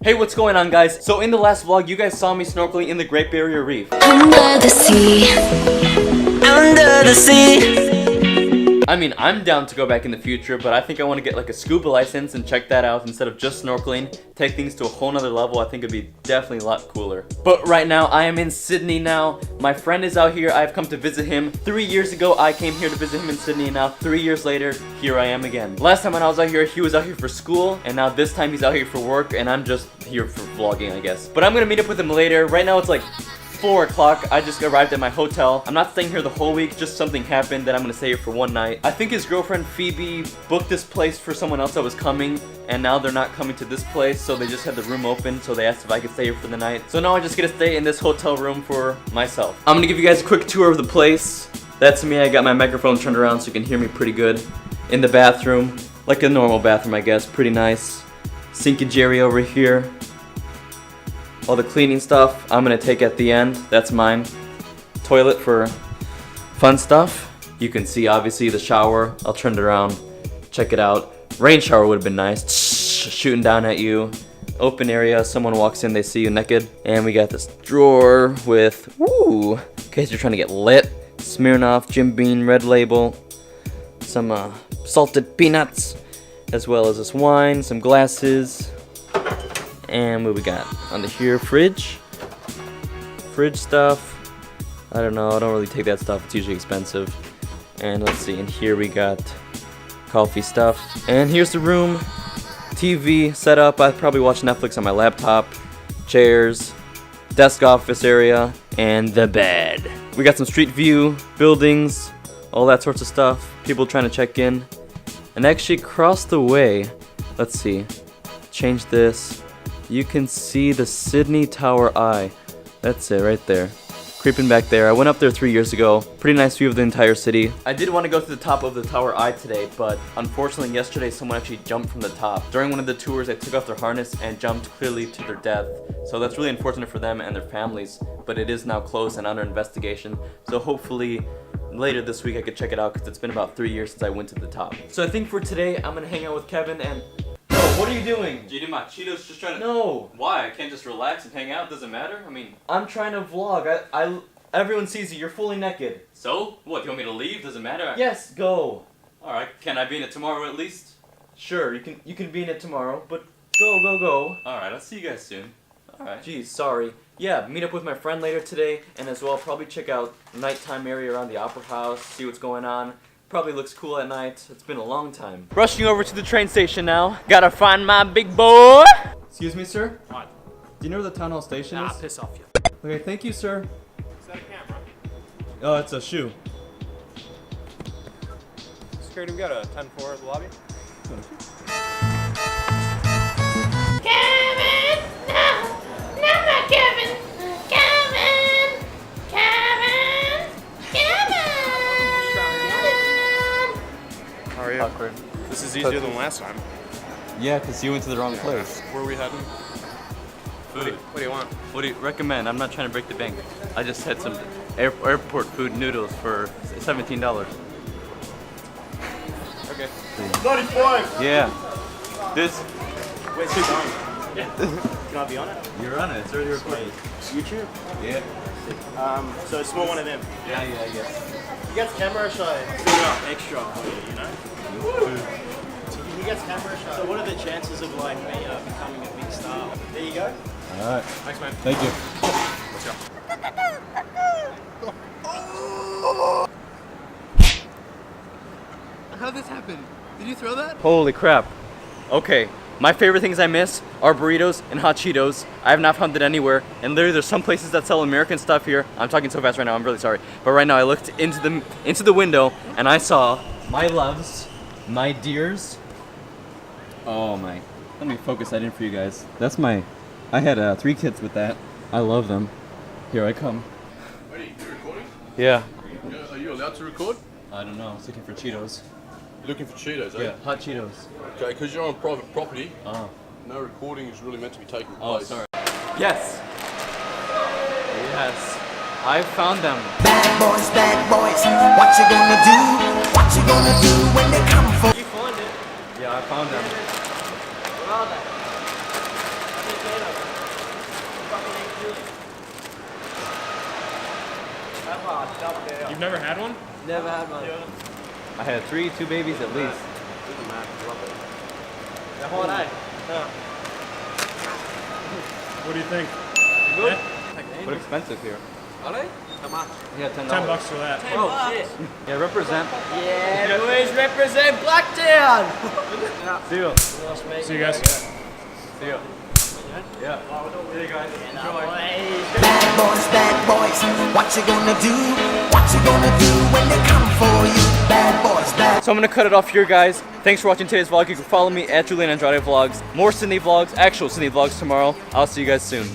Hey, what's going on, guys? So in the last vlog, you guys saw me snorkeling in the Great Barrier Reef. Under the sea, under the sea. I mean, I'm down to go back in the future, but I think I want to get like a scuba license and check that out instead of just snorkeling. Take things to a whole nother level. I think it'd be definitely a lot cooler. But right now, I am in Sydney now. My friend is out here. I've come to visit him. 3 years ago, I came here to visit him in Sydney, and now 3 years later, here I am again. Last time when I was out here, he was out here for school, and now this time he's out here for work, and I'm just here for vlogging, I guess. But I'm gonna meet up with him later. Right now, it's like 4 o'clock. I just arrived at my hotel. I'm not staying here the whole week, just something happened that I'm gonna stay here for one night. I think his girlfriend Phoebe booked this place for someone else that was coming, and now they're not coming to this place, so they just had the room open, so they asked if I could stay here for the night. So now I just get to stay in this hotel room for myself. I'm gonna give you guys a quick tour of the place. That's me. I got my microphone turned around so you can hear me pretty good. In the bathroom, like a normal bathroom, I guess. Pretty nice. Sink and Jerry over here. All the cleaning stuff I'm gonna take at the end. That's mine. Toilet for fun stuff. You can see obviously the shower. I'll turn it around. Check it out. Rain shower would have been nice. Shooting down at you. Open area. Someone walks in, they see you naked. And we got this drawer with, woo, in case you're trying to get lit. Smirnoff, Jim Beam, Red Label. Some salted peanuts. As well as this wine, some glasses. And what we got under here? Fridge stuff. I don't know, I don't really take that stuff, it's usually expensive. And let's see, in here we got coffee stuff. And here's the room. TV setup. I probably watch Netflix on my laptop. Chairs, desk office area, and the bed. We got some street view, buildings, all that sorts of stuff. People trying to check in. And actually across the way, let's see, change this. You can see the Sydney Tower Eye. That's it right there. Creeping back there. I went up there 3 years ago. Pretty nice view of the entire city. I did want to go to the top of the Tower Eye today, but unfortunately yesterday someone actually jumped from the top. During one of the tours, they took off their harness and jumped clearly to their death. So that's really unfortunate for them and their families, but it is now closed and under investigation. So hopefully later this week I could check it out because it's been about 3 years since I went to the top. So I think for today, I'm gonna hang out with Kevin and... What are you doing? Eating my Cheetos, just trying to... No. Why? I can't just relax and hang out? Doesn't matter? I mean... I'm trying to vlog. Everyone sees you. You're fully naked. So? What? You want me to leave? Doesn't matter? Yes, go. Alright, can I be in it tomorrow at least? Sure, you can be in it tomorrow, but go. Alright, I'll see you guys soon. Alright. Geez, sorry. Yeah, meet up with my friend later today, and as well probably check out the nighttime area around the Opera House, see what's going on. Probably looks cool at night. It's been a long time. Rushing over to the train station now. Gotta find my big boy. Excuse me, sir? What? Do you know where the town hall station is? Ah, piss off you. Okay, thank you, sir. Is that a camera? Oh, it's a shoe. Security, we got a 10-4 at the lobby. Kevin! No! No, not Kevin! Kevin! Kevin! Kevin! How are you? Awkward. This is easier than last time. Yeah, because you went to the wrong place. Where are we heading? Food. What do you want? What do you recommend? I'm not trying to break the bank. I just had some airport food noodles for $17. Okay. 95! Yeah. This. Wait, who's on? Can I be on it? You're on it. It's already recorded. YouTube? Yeah. So small one of them. Yeah. He gets camera shy. Extra for you know? He gets camera shy. So what are the chances of like me becoming a big star? There you go. Alright. Thanks, man. Thank you. Let's go. How did this happen? Did you throw that? Holy crap. Okay. My favorite things I miss are burritos and hot Cheetos. I have not found it anywhere. And literally there's some places that sell American stuff here. I'm talking so fast right now, I'm really sorry. But right now I looked into the window and I saw my loves, my dears. Oh my. Let me focus that in for you guys. That's my, I had 3 kids with that. I love them. Here I come. Wait, you recording? Yeah. Are you allowed to record? I don't know, I was looking for Cheetos. You're looking for Cheetos, eh? Yeah, hot Cheetos. Okay, because you're on private property, Oh. no recording is really meant to be taking place. Oh, sorry. Yes. Yes. I found them. Bad boys, what you gonna do? What you gonna do when they come for You found it. Yeah, I found them. Where are they? You've never had one? Never had one. I had 2 babies at least. What do you think? Good? Yeah? But expensive here. Are they? How much? Yeah, $10. $10 for that. Oh shit. Yeah, represent. Yeah, boys represent Blacktown. See you. See you guys. See you. Yeah. See you guys. Bad boys, what you gonna do? What you gonna do when they come for you? Bad boys, bad. So I'm gonna cut it off here, guys. Thanks for watching today's vlog. You can follow me at Julian Andrade Vlogs. More Sydney vlogs, actual Sydney vlogs tomorrow. I'll see you guys soon.